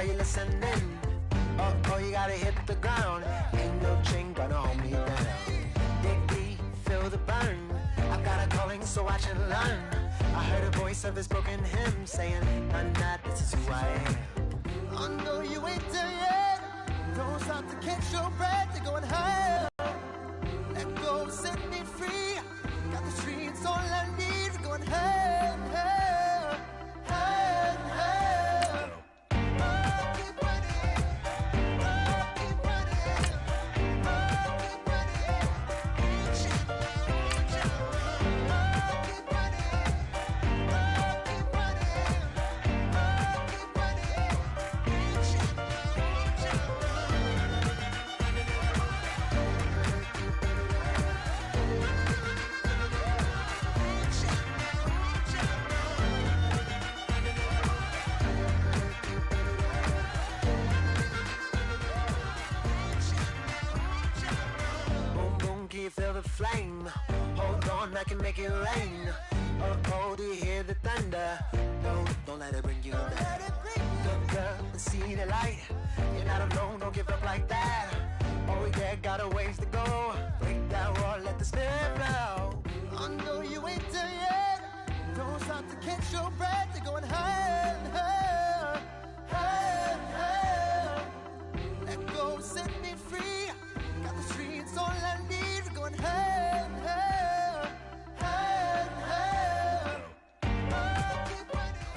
Are you listening? Oh, you gotta hit the ground. Ain't no chink gonna hold me down. Dig deep, feel the burn. I've got a calling, so I should learn. I heard a voice of a spoken hymn saying, "I'm not, this is who I am." I know you ain't there yet. Don't stop to catch your breath. You're going higher. Let go, set me free. Got the streets, all I need. We're going higher, higher, higher, higher. Oh, keep running. Oh, keep running. Oh, keep running. Reach it, reach it. Oh, keep running. Oh, keep running. Oh, keep running. Reach it, reach it. Boom, boom, can you feel the flame? Hold on, I can make it rain. Oh, do you hear the thunder? No, don't let it bring you down. Look up and see the light. You're not alone, don't give up like that. Oh yeah, got a ways to go. Break that wall, let the spirit flow. I know you ain't there yet. Don't stop to catch your breath. You're going higher and higher, higher and higher. Let go, set me free. Got the streets, all I need. We're going higher and higher, higher and higher. Oh, keep running.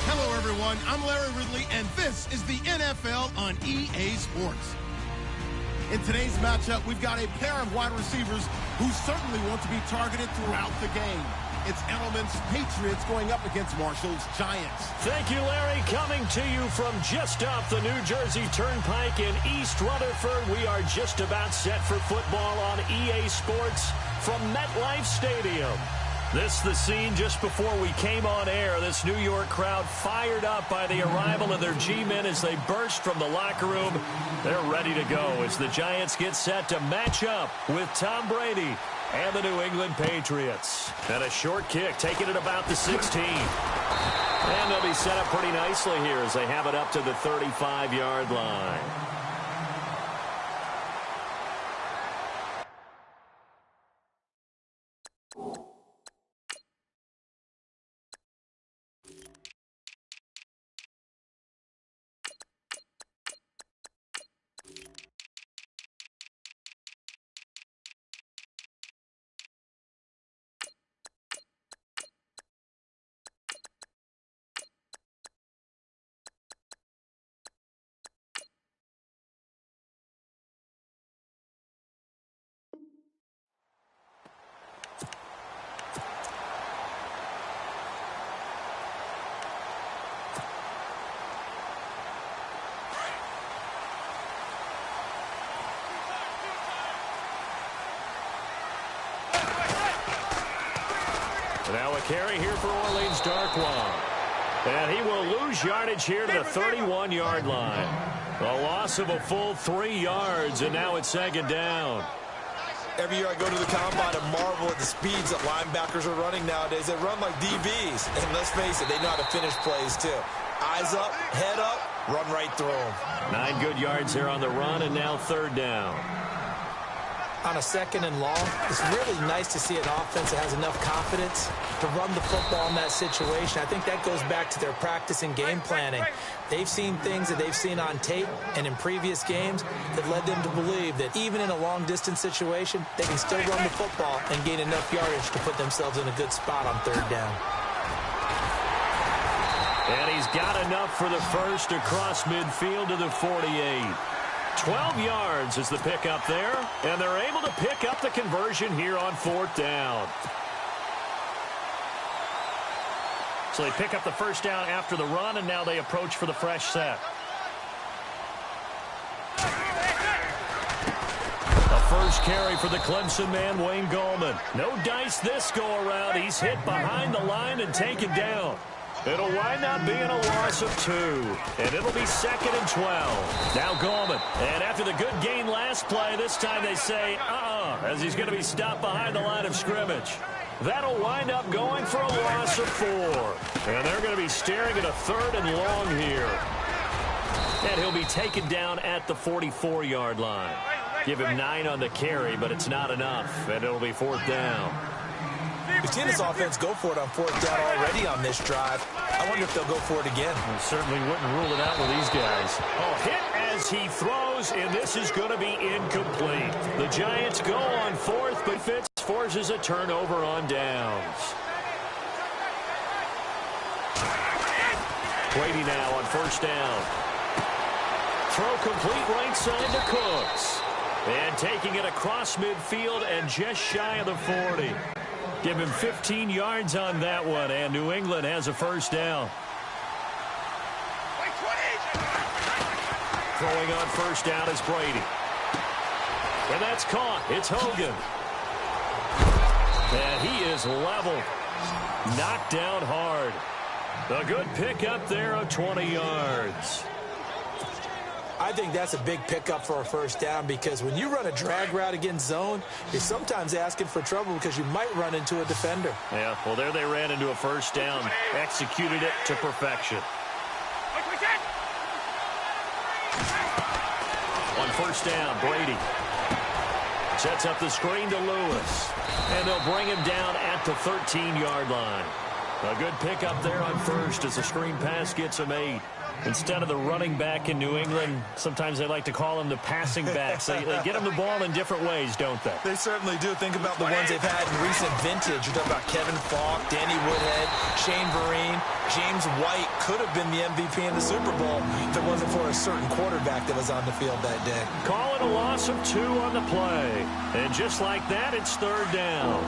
Hello, everyone. I'm Larry Ridley, and this is the NFL on EA Sports. In today's matchup, we've got a pair of wide receivers who certainly want to be targeted throughout the game. It's Edelman's Patriots going up against Marshall's Giants. Thank you, Larry. Coming to you from just off the New Jersey Turnpike in East Rutherford, we are just about set for football on EA Sports from MetLife Stadium. This is the scene just before we came on air. This New York crowd fired up by the arrival of their G-men as they burst from the locker room. They're ready to go as the Giants get set to match up with Tom Brady and the New England Patriots. And a short kick taking it about the 16. And they'll be set up pretty nicely here as they have it up to the 35-yard line. Now a carry here for Orleans Darkwa. And he will lose yardage here to the 31-yard line. A loss of a full 3 yards, and now it's second down. Every year I go to the combine and marvel at the speeds that linebackers are running nowadays. They run like DBs. And let's face it, they know how to finish plays too. Eyes up, head up, run right through them. 9 good yards here on the run, and now third down. On a second and long, it's really nice to see an offense that has enough confidence to run the football in that situation. I think that goes back to their practice and game planning. They've seen things that they've seen on tape and in previous games that led them to believe that even in a long-distance situation, they can still run the football and gain enough yardage to put themselves in a good spot on third down. And he's got enough for the first across midfield to the 48. 12 yards is the pickup there, and they're able to pick up the conversion here on fourth down. So they pick up the first down after the run, and now they approach for the fresh set. A first carry for the Clemson man, Wayne Gallman. No dice this go-around. He's hit behind the line and taken down. It'll wind up being a loss of 2, and it'll be second and 12. Now Gallman, and after the good gain last play, this time they say, as he's going to be stopped behind the line of scrimmage. That'll wind up going for a loss of 4. And they're going to be staring at a 3rd and long here. And he'll be taken down at the 44-yard line. Give him 9 on the carry, but it's not enough, and it'll be 4th down. We've seen this offense go for it on 4th down already on this drive. I wonder if they'll go for it again. I certainly wouldn't rule it out with these guys. Oh, hit as he throws, and this is going to be incomplete. The Giants go on 4th, but Fitz forces a turnover on downs. Brady now on 1st down. Throw complete right side to Cooks. And taking it across midfield and just shy of the 40. Give him 15 yards on that one, and New England has a 1st down. Throwing on 1st down is Brady. And that's caught. It's Hogan. And he is leveled. Knocked down hard. A good pickup there of 20 yards. I think that's a big pickup for a 1st down because when you run a drag route against zone, you're sometimes asking for trouble because you might run into a defender. Yeah, well, there they ran into a 1st down. Executed it to perfection. On 1st down, Brady sets up the screen to Lewis. And they'll bring him down at the 13-yard line. A good pickup there on 1st as the screen pass gets him 8. Instead of the running back in New England, sometimes they like to call them the passing backs. They get them the ball in different ways, don't they? They certainly do. Think about the ones they've had in recent vintage. You're talking about Kevin Falk, Danny Woodhead, Shane Vereen, James White could have been the MVP in the Super Bowl if it wasn't for a certain quarterback that was on the field that day. Call it a loss of 2 on the play. And just like that, it's 3rd down.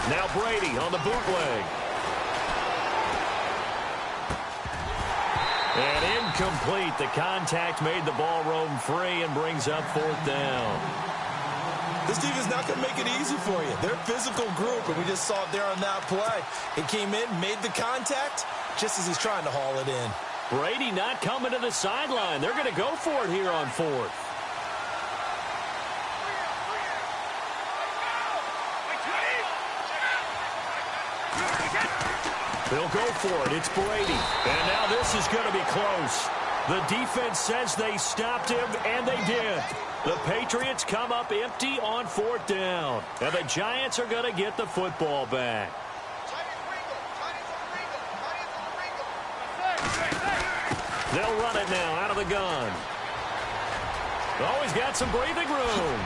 Now Brady on the bootleg. And incomplete. The contact made the ball roam free and brings up 4th down. This team is not going to make it easy for you. They're a physical group, and we just saw it there on that play. It came in, made the contact, just as he's trying to haul it in. Brady not coming to the sideline. They're going to go for it here on 4th. They'll go for it. It's Brady. And now this is going to be close. The defense says they stopped him, and they did. The Patriots come up empty on 4th down. And the Giants are going to get the football back. They'll run it now out of the gun. Always got some breathing room.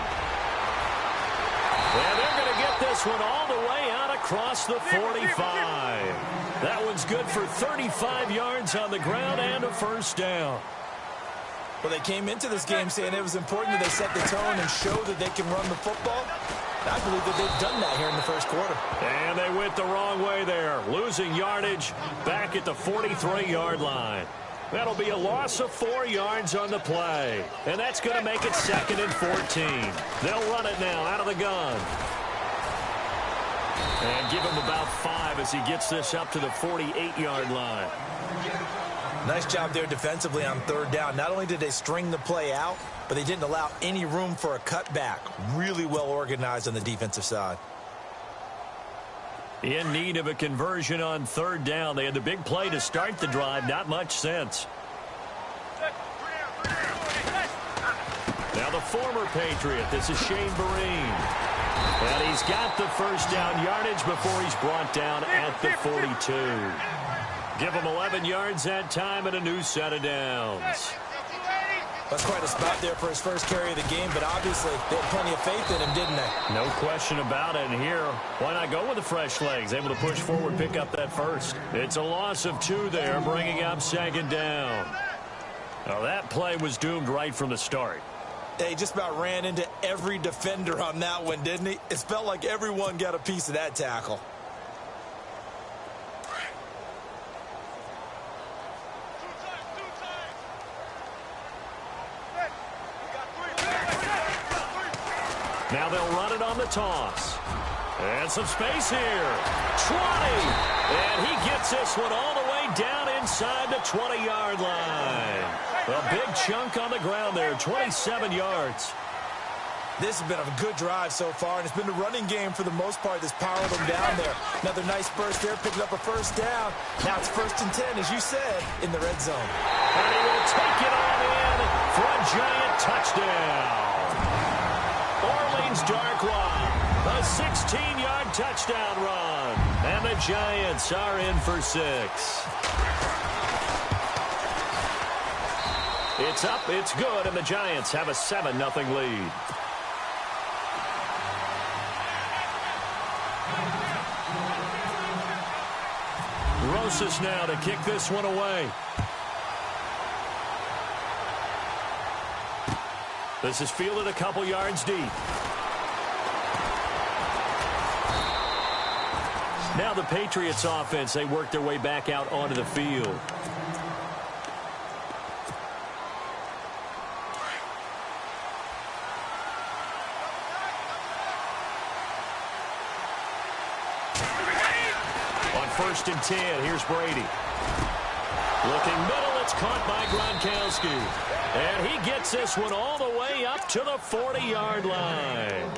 And they're going to get this one all the way out across the 45. That one's good for 35 yards on the ground and a 1st down. Well, they came into this game saying it was important that they set the tone and show that they can run the football. I believe that they've done that here in the 1st quarter. And they went the wrong way there, losing yardage back at the 43-yard line. That'll be a loss of 4 yards on the play. And that's going to make it 2nd and 14. They'll run it now out of the gun. And give him about 5 as he gets this up to the 48-yard line. Nice job there defensively on 3rd down. Not only did they string the play out, but they didn't allow any room for a cutback. Really well organized on the defensive side. In need of a conversion on 3rd down. They had the big play to start the drive. Not much sense. Now the former Patriot. This is Shane Vereen. And he's got the 1st down yardage before he's brought down at the 42. Give him 11 yards that time and a new set of downs. That's quite a spot there for his first carry of the game, but obviously they had plenty of faith in him, didn't they? No question about it. And here, why not go with the fresh legs? Able to push forward, pick up that 1st. It's a loss of 2 there, bringing up 2nd down. Now that play was doomed right from the start. He just about ran into every defender on that one, didn't he? It felt like everyone got a piece of that tackle. Now they'll run it on the toss. And some space here. 20. And he gets this one all the way down inside the 20-yard line. A big chunk on the ground there, 27 yards. This has been a good drive so far, and it's been the running game for the most part that's powered them down there. Another nice burst there, picking up a first down. Now it's 1st and 10, as you said, in the red zone. And he will take it on in for a giant touchdown. Orleans Darkwa, a 16-yard touchdown run. And the Giants are in for 6. It's up, it's good, and the Giants have a 7-0 lead. Rosas now to kick this one away. This is fielded a couple yards deep. Now the Patriots offense, they work their way back out onto the field. On 1st and 10, here's Brady. Looking middle, it's caught by Gronkowski. And he gets this one all the way up to the 40-yard line.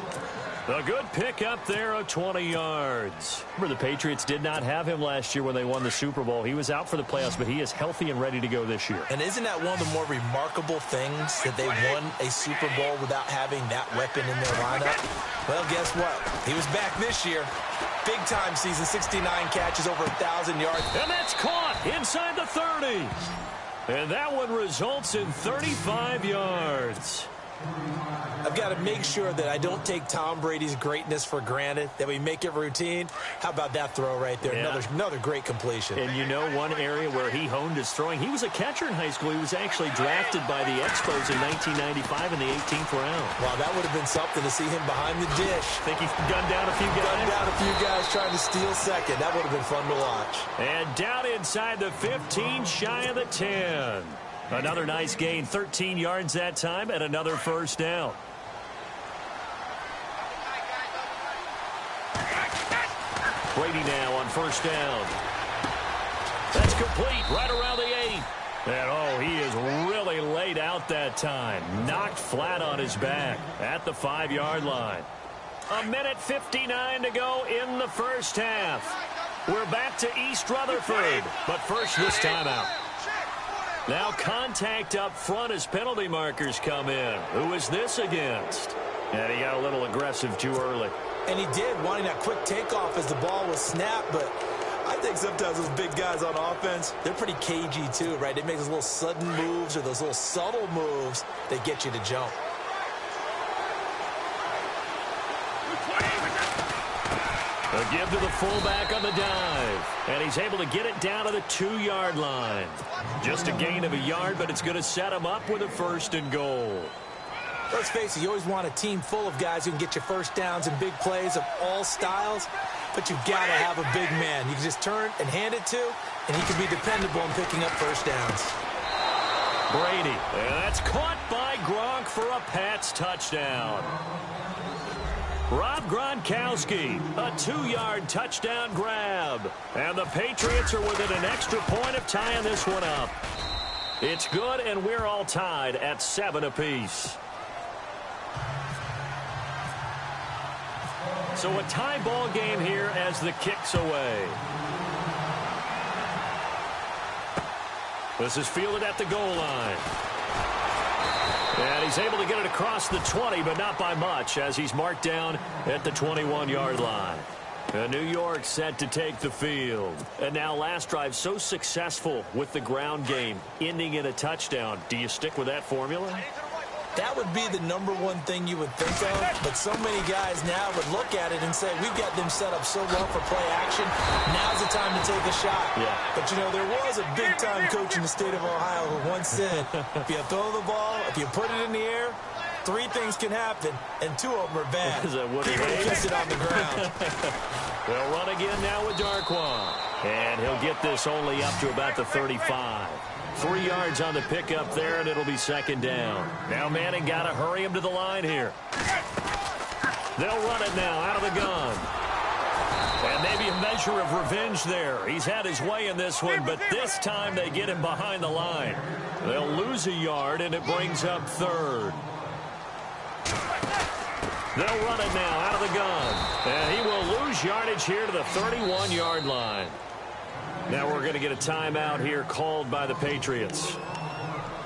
A good pick up there of 20 yards. Remember, the Patriots did not have him last year when they won the Super Bowl. He was out for the playoffs, but he is healthy and ready to go this year. And isn't that one of the more remarkable things, that they won a Super Bowl without having that weapon in their lineup? Well, guess what? He was back this year. Big-time season, 69 catches, over 1,000 yards. And that's caught inside the 30. And that one results in 35 yards. I've got to make sure that I don't take Tom Brady's greatness for granted, that we make it routine. How about that throw right there? Yeah. Another great completion. And you know, one area where he honed his throwing, he was a catcher in high school. He was actually drafted by the Expos in 1995 in the 18th round. Wow, that would have been something to see him behind the dish. Think he gunned down a few guys? Gunned down a few guys trying to steal second. That would have been fun to watch. And down inside the 15, shy of the 10. Another nice gain, 13 yards that time, and another first down. Brady now on 1st down. That's complete right around the 8. And, oh, he is really laid out that time. Knocked flat on his back at the 5-yard line. 1:59 to go in the first half. We're back to East Rutherford, but first this timeout. Now contact up front as penalty markers come in. Who is this against? And he got a little aggressive too early. And he did, wanting that quick takeoff as the ball was snapped, but I think sometimes those big guys on offense, they're pretty cagey too, right? They make those little sudden moves or those little subtle moves that get you to jump. A give to the fullback on the dive. And he's able to get it down to the 2-yard line. Just a gain of a yard, but it's going to set him up with a 1st and goal. Let's face it, you always want a team full of guys who can get you first downs and big plays of all styles, but you've got to have a big man you can just turn and hand it to, and he can be dependable in picking up first downs. Brady, and that's caught by Gronk for a Pats touchdown. Rob Gronkowski, a 2-yard touchdown grab. And the Patriots are within an extra point of tying this one up. It's good, and we're all tied at 7 apiece. So a tie ball game here as the kick's away. This is fielded at the goal line. And he's able to get it across the 20, but not by much, as he's marked down at the 21-yard line. And New York set to take the field. And now last drive so successful with the ground game, ending in a touchdown. Do you stick with that formula? That would be the #1 thing you would think of, but so many guys now would look at it and say, we've got them set up so well for play action, now's the time to take a shot. Yeah. But, you know, there was a big-time coach in the state of Ohio who once said, if you throw the ball, if you put it in the air, 3 things can happen, and 2 of them are bad. People kiss it on the ground. They'll run again now with Darkwa. And he'll get this only up to about the 35. 3 yards on the pickup there, and it'll be 2nd down. Now Manning got to hurry him to the line here. They'll run it now out of the gun. And maybe a measure of revenge there. He's had his way in this one, but this time they get him behind the line. They'll lose a yard, and it brings up third. They'll run it now out of the gun. And he will lose yardage here to the 31-yard line. Now we're going to get a timeout here called by the Patriots.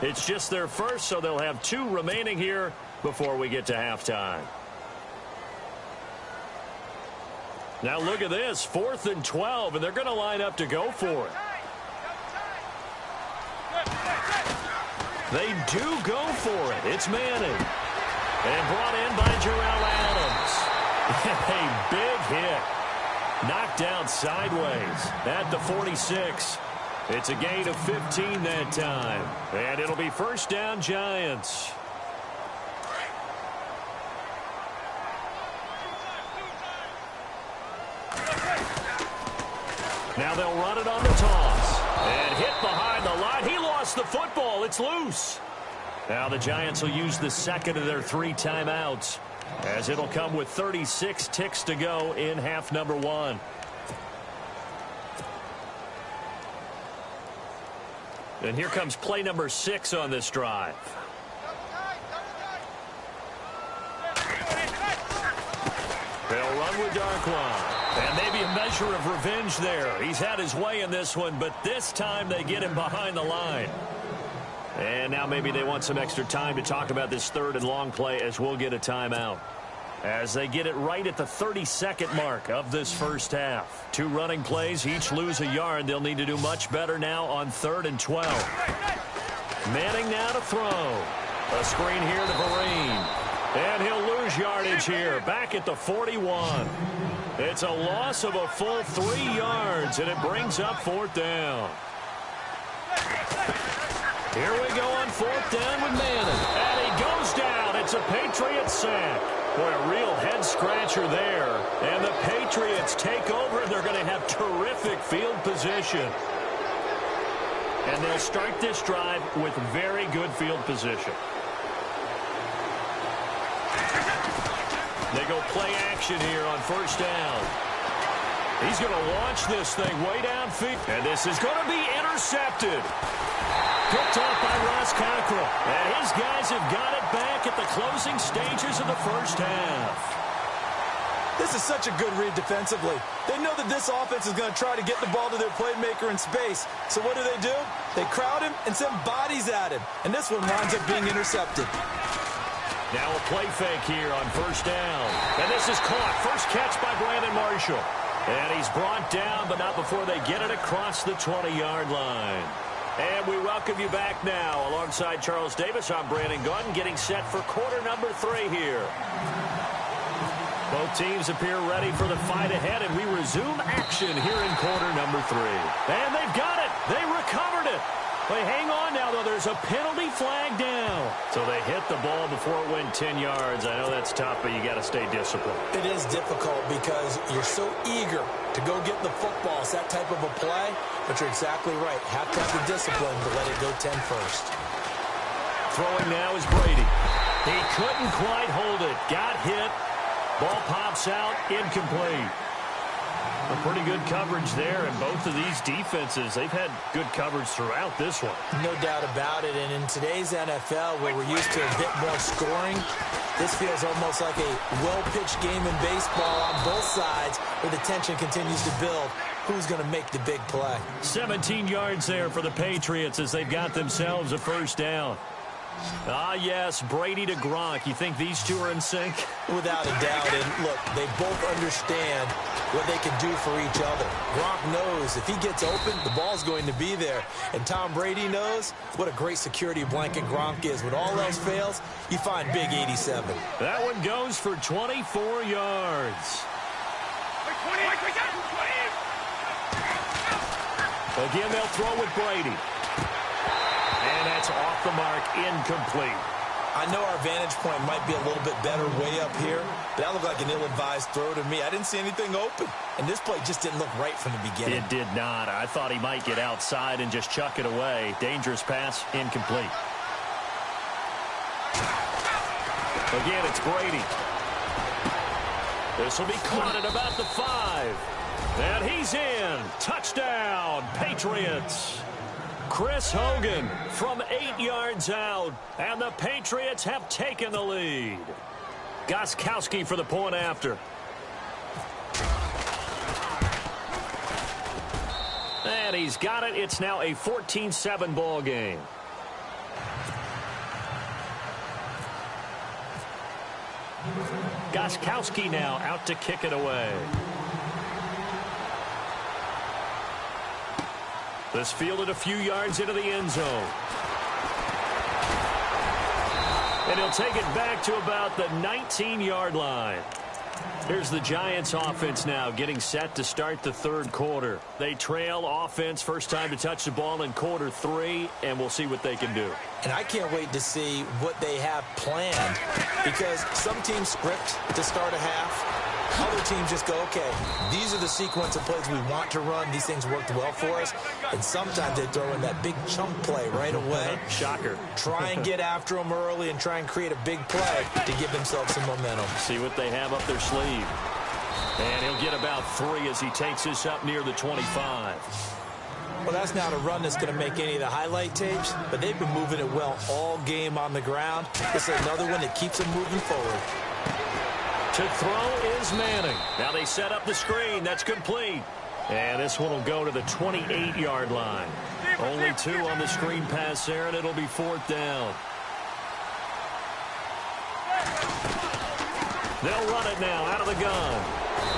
It's just their first, so they'll have 2 remaining here before we get to halftime. Now look at this, 4th and 12, and they're going to line up to go for it. They do go for it. It's Manning. And brought in by Jarrell Adams. A big hit. Knocked down sideways at the 46. It's a gain of 15 that time. And it'll be first down, Giants. Now they'll run it on the toss. And hit behind the line. He lost the football. It's loose. Now the Giants will use the second of their 3 timeouts, as it'll come with 36 ticks to go in half number 1. And here comes play number 6 on this drive. They'll run with Darkwan. And maybe a measure of revenge there. He's had his way in this one, but this time they get him behind the line. And now maybe they want some extra time to talk about this 3rd and long play, as we'll get a timeout. As they get it right at the 32nd mark of this first half. 2 running plays, each lose a yard. They'll need to do much better now on 3rd and 12. Manning now to throw. A screen here to Vereen. And he'll lose yardage here, back at the 41. It's a loss of a full 3 yards, and it brings up 4th down. Here we go on 4th down with Manning. And he goes down. It's a Patriots sack. Boy, a real head-scratcher there. And the Patriots take over, and they're going to have terrific field position. And they'll start this drive with very good field position. They go play action here on 1st down. He's going to launch this thing way downfield. And this is going to be intercepted. Picked off by Ross Cockrell. And his guys have got it back at the closing stages of the first half. This is such a good read defensively. They know that this offense is going to try to get the ball to their playmaker in space. So what do? They crowd him and send bodies at him. And this one winds up being intercepted. Now a play fake here on 1st down. And this is caught. First catch by Brandon Marshall. And he's brought down, but not before they get it across the 20-yard line. And we welcome you back now. Alongside Charles Davis, I'm Brandon Gunn, getting set for quarter number 3 here. Both teams appear ready for the fight ahead, and we resume action here in quarter number 3. And they've got it. They recovered it. They hang on now, though. There's a penalty flag down. So they hit the ball before it went 10 yards. I know that's tough, but you got to stay disciplined. It is difficult because you're so eager to go get the football. It's that type of a play, but you're exactly right. Have to have the discipline to let it go 10 first. Throwing now is Brady. He couldn't quite hold it. Got hit. Ball pops out. Incomplete. A pretty good coverage there, and both of these defenses, they've had good coverage throughout this one. No doubt about it, and in today's NFL, where we're used to a bit more scoring, this feels almost like a well-pitched game in baseball on both sides, where the tension continues to build. Who's going to make the big play? 17 yards there for the Patriots as they've got themselves a first down. Ah, yes, Brady to Gronk. You think these two are in sync? Without a doubt. And look, they both understand what they can do for each other. Gronk knows if he gets open, the ball's going to be there. And Tom Brady knows what a great security blanket Gronk is. When all else fails, you find big 87. That one goes for 24 yards. Again, they'll throw with Brady. And that's off the mark, incomplete. I know our vantage point might be a little bit better way up here, but that looked like an ill-advised throw to me. I didn't see anything open, and this play just didn't look right from the beginning. It did not. I thought he might get outside and just chuck it away. Dangerous pass, incomplete. Again, it's Brady. This will be caught at about the 5. And he's in. Touchdown, Patriots. Chris Hogan from 8 yards out, and the Patriots have taken the lead. Gostkowski for the point after. And he's got it. It's now a 14-7 ball game. Gostkowski now out to kick it away. This fielded a few yards into the end zone. And he'll take it back to about the 19-yard line. Here's the Giants offense now getting set to start the third quarter. They trail offense, first time to touch the ball in quarter 3, and we'll see what they can do. And I can't wait to see what they have planned, because some teams script to start a half. Other teams just go, okay, these are the sequence of plays we want to run. These things worked well for us. And sometimes they throw in that big chunk play right away. Shocker. Try and get after them early and try and create a big play to give themselves some momentum. See what they have up their sleeve. And he'll get about 3 as he takes this up near the 25. Well, that's not a run that's going to make any of the highlight tapes, but they've been moving it well all game on the ground. This is another one that keeps them moving forward. To throw is Manning. Now they set up the screen. That's complete. And this one will go to the 28-yard line. Only 2 on the screen pass there, and it'll be 4th down. They'll run it now out of the gun.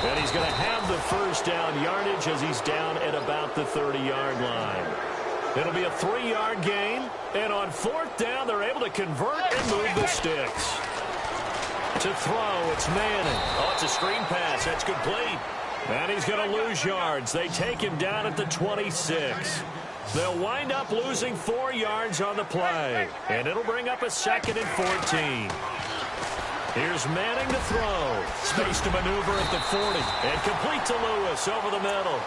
And he's going to have the first down yardage as he's down at about the 30-yard line. It'll be a 3-yard gain. And on 4th down, they're able to convert and move the sticks. To throw, it's Manning. Oh, it's a screen pass. That's complete. And he's going to lose yards. They take him down at the 26. They'll wind up losing 4 yards on the play. And it'll bring up a 2nd and 14. Here's Manning to throw. Space to maneuver at the 40. And complete to Lewis over the middle.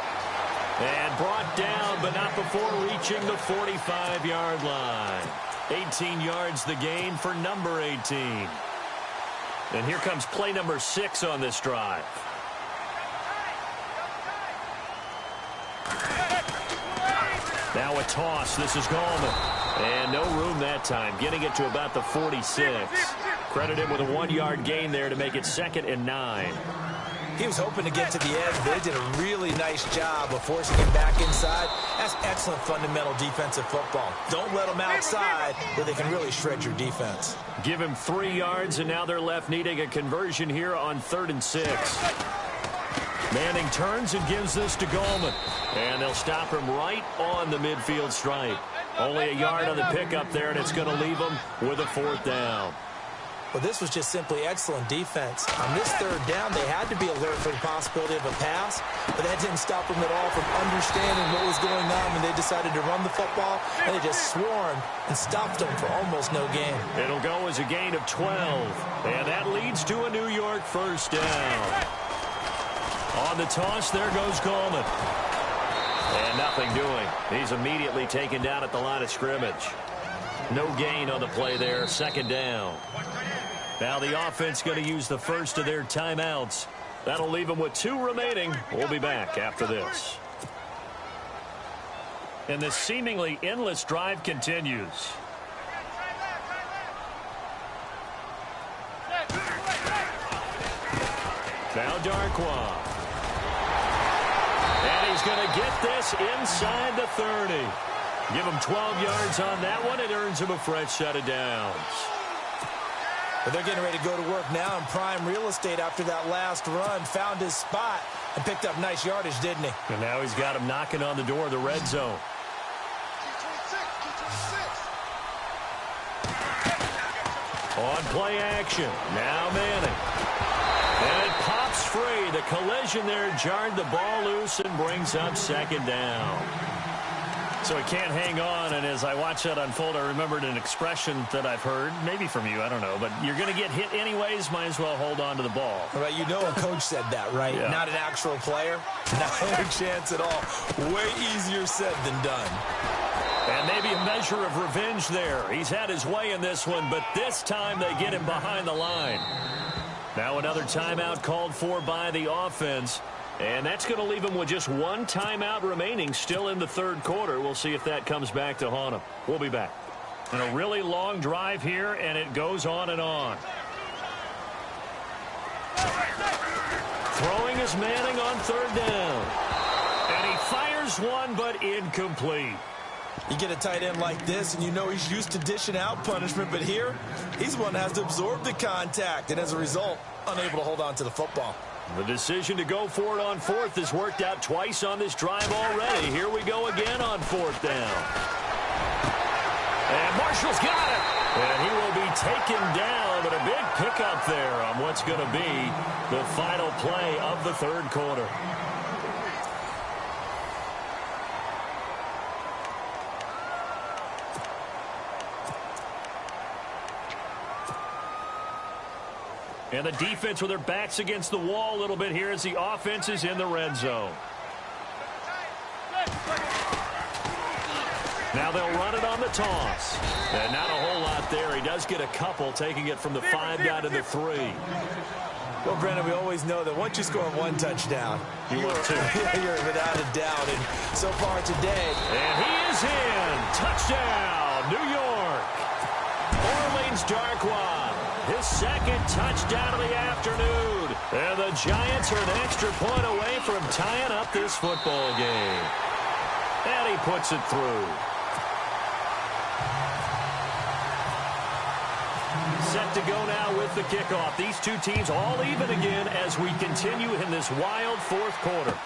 And brought down, but not before reaching the 45-yard line. 18 yards the gain for number 18. And here comes play number 6 on this drive. Now a toss. This is Gallman. And no room that time. Getting it to about the 46. Credit him with a 1-yard gain there to make it 2nd and 9. He was hoping to get to the edge, but they did a really nice job of forcing him back inside. That's excellent fundamental defensive football. Don't let them outside where they can really shred your defense. Give him 3 yards, and now they're left needing a conversion here on 3rd and 6. Manning turns and gives this to Gallman. And they'll stop him right on the midfield stripe. Only a yard on the pickup there, and it's going to leave him with a 4th down. Well, this was just simply excellent defense. On this 3rd down, they had to be alert for the possibility of a pass, but that didn't stop them at all from understanding what was going on when they decided to run the football, and they just swarmed and stopped them for almost no gain. It'll go as a gain of 12, and that leads to a New York first down. On the toss, there goes Gallman. And nothing doing. He's immediately taken down at the line of scrimmage. No gain on the play there, 2nd down. Now the offense going to use the first of their timeouts. That'll leave them with 2 remaining. We'll be back after this. And this seemingly endless drive continues. Now Darkwa. And he's going to get this inside the 30. Give him 12 yards on that one. It earns him a fresh set of downs. But they're getting ready to go to work now in prime real estate after that last run. Found his spot and picked up nice yardage, didn't he? And now he's got him knocking on the door of the red zone. On play action. Now Manning. And it pops free. The collision there jarred the ball loose and brings up 2nd down. So he can't hang on, and as I watch that unfold, I remembered an expression that I've heard, maybe from you, I don't know, but you're going to get hit anyways, might as well hold on to the ball. Right, you know a coach said that, right? Yeah. Not an actual player. Not a chance at all. Way easier said than done. And maybe a measure of revenge there. He's had his way in this one, but this time they get him behind the line. Now another timeout called for by the offense. And that's going to leave him with just one timeout remaining still in the third quarter. We'll see if that comes back to haunt him. We'll be back. And a really long drive here, and it goes on and on. Throwing is Manning on third down. And he fires one, but incomplete. You get a tight end like this, and you know he's used to dishing out punishment, but here, he's the one that has to absorb the contact, and as a result, unable to hold on to the football. The decision to go for it on fourth has worked out twice on this drive already. Here we go again on fourth down. And Marshall's got it. And he will be taken down, but a big pickup there on what's going to be the final play of the third quarter. And the defense with their backs against the wall a little bit here as the offense is in the red zone. Now they'll run it on the toss. And not a whole lot there. He does get a couple, taking it from the 5 down to the 3. Well, Brandon, we always know that once you score one touchdown, you want two. You're without a doubt. And so far today. And he is in. Touchdown, New York. Orleans Darkwa. His second touchdown of the afternoon. And the Giants are an extra point away from tying up this football game. And he puts it through. Set to go now with the kickoff. These two teams all even again as we continue in this wild fourth quarter.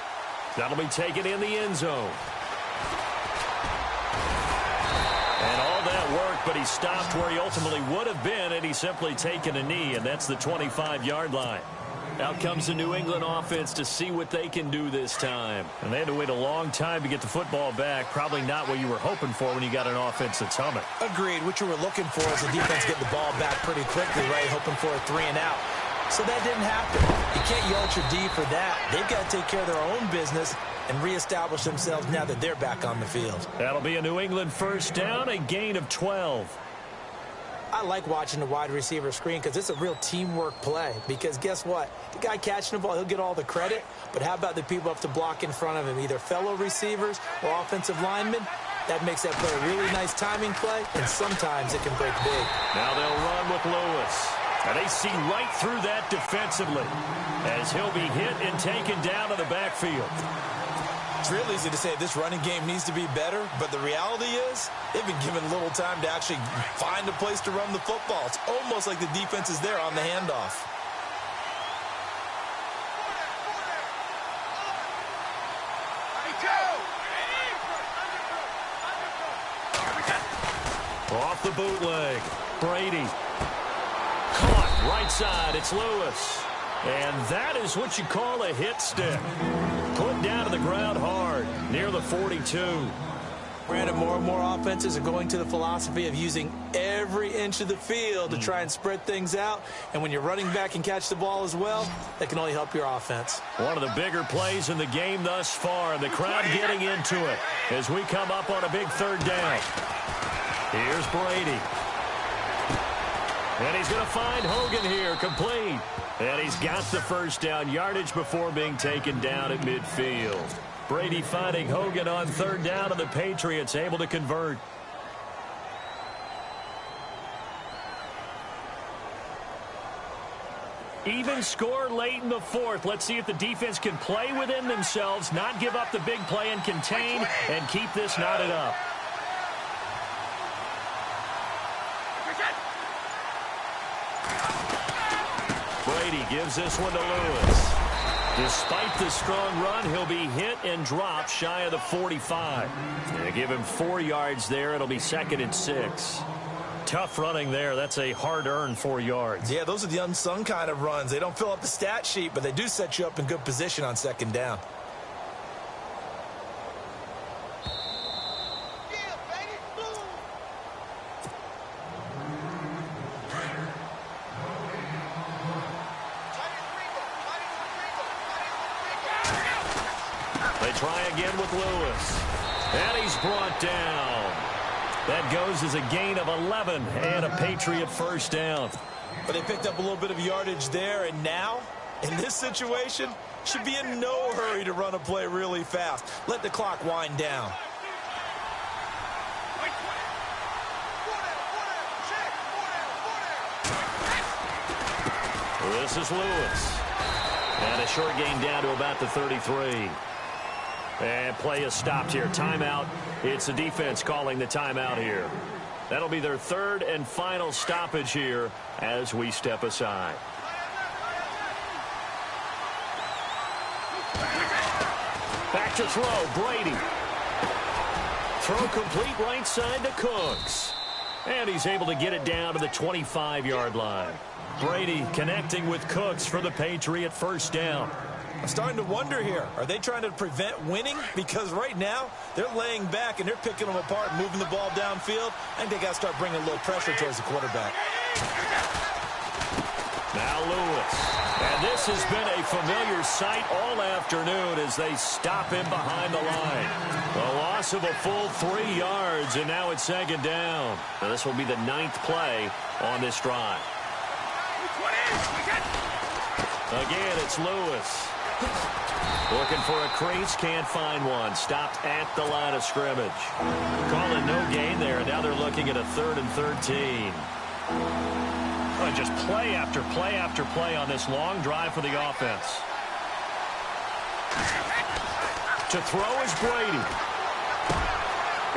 That'll be taken in the end zone. And all that work, but he stopped where he ultimately would have been, and he's simply taken a knee, and that's the 25-yard line. Out comes the New England offense to see what they can do this time. And they had to wait a long time to get the football back. Probably not what you were hoping for when you got an offense that's humming. Agreed. What you were looking for is the defense getting the ball back pretty quickly, right? Hoping for a 3 and out. So that didn't happen. You can't yell at your D for that. They've got to take care of their own business and reestablish themselves now that they're back on the field. That'll be a New England first down, a gain of 12. I like watching the wide receiver screen because it's a real teamwork play. Because guess what? The guy catching the ball, he'll get all the credit. But how about the people up to block in front of him, either fellow receivers or offensive linemen? That makes that play a really nice timing play, and sometimes it can break big. Now they'll run with Lewis. And they see right through that defensively as he'll be hit and taken down to the backfield. It's real easy to say this running game needs to be better, but the reality is they've been given little time to actually find a place to run the football. It's almost like the defense is there on the handoff. Off the bootleg. Brady. Caught right side. It's Lewis. And that is what you call a hit stick. Put down to the ground hard near the 42. Brandon, more and more offenses are going to the philosophy of using every inch of the field to try and spread things out. And when you're running back and catch the ball as well, that can only help your offense. One of the bigger plays in the game thus far. The crowd getting into it as we come up on a big third down. Here's Brady. And he's going to find Hogan here, complete. And he's got the first down yardage before being taken down at midfield. Brady finding Hogan on third down, and the Patriots able to convert. Even score late in the fourth. Let's see if the defense can play within themselves, not give up the big play and contain, and keep this knotted up. Brady gives this one to Lewis. Despite the strong run, he'll be hit and dropped shy of the 45. They give him 4 yards there. It'll be 2nd and 6. Tough running there. That's a hard-earned 4 yards. Yeah, those are the unsung kind of runs. They don't fill up the stat sheet, but they do set you up in good position on 2nd down. Try again with Lewis. And he's brought down. That goes as a gain of 11 and a Patriot first down. But they picked up a little bit of yardage there, and now In this situation, should be in no hurry to run a play really fast. Let the clock wind down. This is Lewis. And a short gain down to about the 33. And play is stopped here. Timeout. It's the defense calling the timeout here. That'll be their third and final stoppage here as we step aside. Back to throw, Brady. Throw complete right side to Cooks. And he's able to get it down to the 25-yard line. Brady connecting with Cooks for the Patriot first down. I'm starting to wonder here. Are they trying to prevent winning? Because right now, they're laying back and they're picking them apart, moving the ball downfield. I think they got to start bringing a little pressure towards the quarterback. Now Lewis. And this has been a familiar sight all afternoon as they stop him behind the line. A loss of a full 3 yards, and now it's second down. Now this will be the 9th play on this drive. Again, it's Lewis. Looking for a crease, can't find one. Stopped at the line of scrimmage. Calling no gain there, and now they're looking at a 3rd and 13. Just play after play after play on this long drive for the offense. To throw is Brady.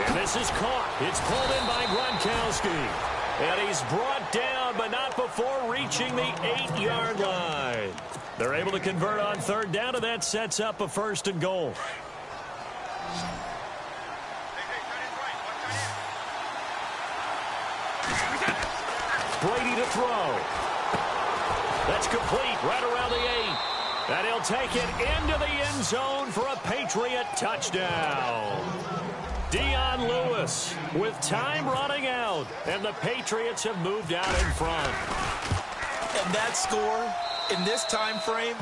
And this is caught. It's pulled in by Gronkowski. And he's brought down, but not before reaching the 8-yard line. They're able to convert on 3rd down, and that sets up a 1st and goal. Brady to throw. That's complete right around the 8. And he'll take it into the end zone for a Patriot touchdown. Dion Lewis with time running out, and the Patriots have moved out in front. And that score in this time frame,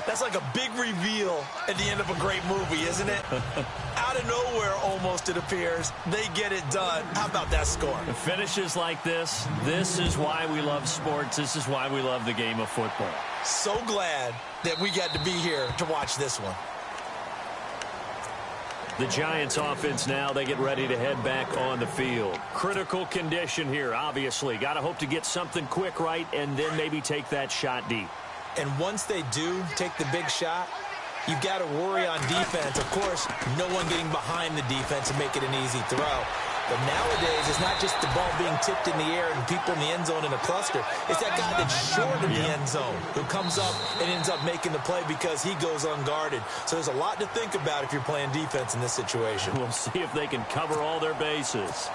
that's like a big reveal at the end of a great movie, isn't it? Out of nowhere, almost, it appears. They get it done. How about that score? Finishes like this is why we love sports. This is why we love the game of football. So glad that we got to be here to watch this one. The Giants offense now, they get ready to head back on the field. Critical condition here, obviously. Got to hope to get something quick right and then maybe take that shot deep. And once they do take the big shot, you've got to worry on defense. Of course, no one getting behind the defense and make it an easy throw. But nowadays, it's not just the ball being tipped in the air and people in the end zone in a cluster. It's that guy that's short of the end zone who comes up and ends up making the play because he goes unguarded. So there's a lot to think about if you're playing defense in this situation. We'll see if they can cover all their bases.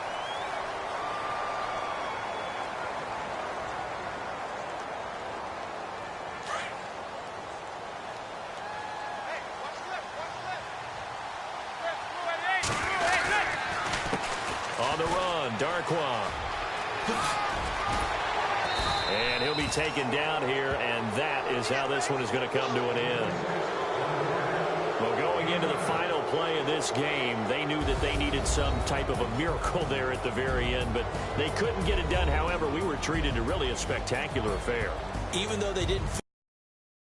On the run, Darkwa. And he'll be taken down here, and that is how this one is going to come to an end. Well, going into the final play of this game, they knew that they needed some type of a miracle there at the very end, but they couldn't get it done. However, we were treated to really a spectacular affair. Even though they didn't